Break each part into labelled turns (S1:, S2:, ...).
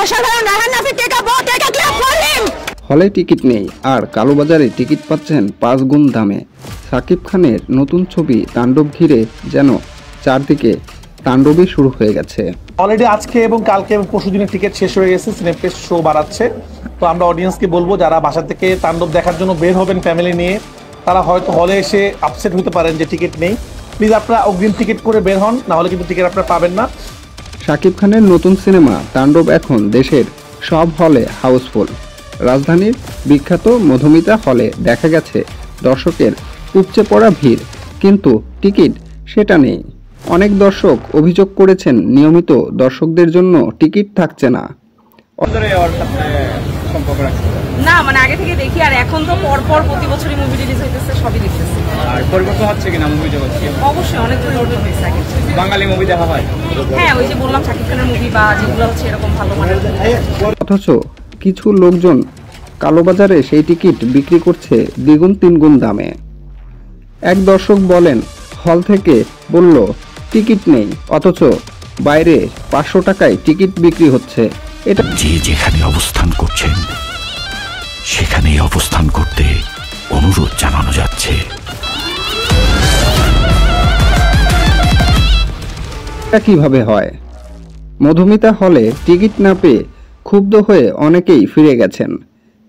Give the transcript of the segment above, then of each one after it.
S1: অসাধারণ। Raihan Rafi take a bow, take a clap for him.
S2: হলে ticket নেই আর কালোবাজারে টিকিট পাচ্ছেন 5 গুণ দামে। শাকিব খানের নতুন ছবি তাণ্ডব ঘিরে যেন চারদিকে তাণ্ডবই শুরু হয়ে গেছে।
S3: অলরেডি আজকে এবং কালকে এবং পরশু দিনের টিকিট শেষ হয়ে গেছে, সিনেপ্লেক্স শো বাড়াচ্ছে। তো আমরা অডিয়েন্সকে বলবো যারা বাসা থেকে তাণ্ডব দেখার জন্য বের হবেন ফ্যামিলি নিয়ে, তারা হয়তো হলে এসে আপসেট হতে পারেন যে টিকিট নেই। প্লিজ আপনারা অগ্রিম টিকিট করে বের হন, না হলে কিন্তু টিকিট আপনারা পাবেন না।
S2: শাকিব খানের নতুন সিনেমা তাণ্ডব এখন দেশের সব হলে হাউসফুল। রাজধানীর বিখ্যাত মধুমিতা হলে দেখা গেছে দর্শকের উপচে পড়া ভিড়, কিন্তু টিকিট সেটা নেই। অনেক দর্শক অভিযোগ করেছেন নিয়মিত দর্শকদের জন্য টিকিট থাকছে না।
S4: না মানে আগে থেকে দেখি, আর এখন তো পরপর প্রতি বছরই মুভি রিলিজ হইতেছে, সবই দেখতেছি।
S5: আর পরিবর্তন হচ্ছে কিনা মুভি জগতে?
S4: অবশ্যই অনেক পরিবর্তন হয়েছে। আগে
S5: বাঙালি মুভি দেখা হয়?
S4: হ্যাঁ, ওই যে বললাম শাকিব খানের মুভি বা যেগুলো হচ্ছে এরকম ভালো মানের।
S2: অথচ কিছু লোকজন কালোবাজারে সেই টিকিট বিক্রি করছে দ্বিগুণ তিনগুণ দামে। এক দর্শক বলেন, হল থেকে বলল টিকিট নেই, অথচ বাইরে 500 টাকায় টিকিট বিক্রি হচ্ছে। এটা
S6: যে যেখানে অবস্থান করছেন সেখানেই অবস্থান করতে অনুরোধ জানানো যাচ্ছে।
S2: এটা কিভাবে হয়? মধুমিতা হলে টিকিট না পেয়ে ক্ষুব্ধ হয়ে অনেকেই ফিরে গেছেন।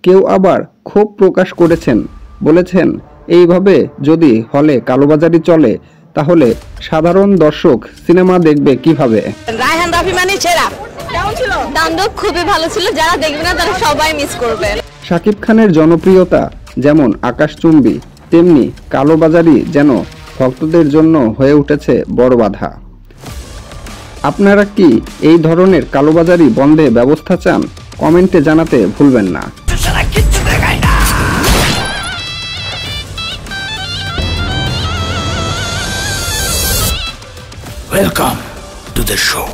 S2: কেউ আবার ক্ষোভ প্রকাশ করেছেন, বলেছেন এইভাবে যদি হলে কালোবাজারি চলে তাহলে সাধারণ দর্শক সিনেমা দেখবে কিভাবে।
S1: রায়হান রাফি মানে সেরা। কেমন ছিল তাণ্ডব? খুবই ভালো ছিল, যারা দেখবে না তারা সবাই মিস করবে।
S2: শাকিব খানের জনপ্রিয়তা যেমন আকাশচুম্বী, তেমনি কালোবাজারি যেন ভক্তদের জন্য হয়ে উঠেছে বড় বাধা। আপনারা কি এই ধরনের কালোবাজারি বন্ধে ব্যবস্থা চান? কমেন্টে জানাতে ভুলবেন না।
S6: Welcome to the show.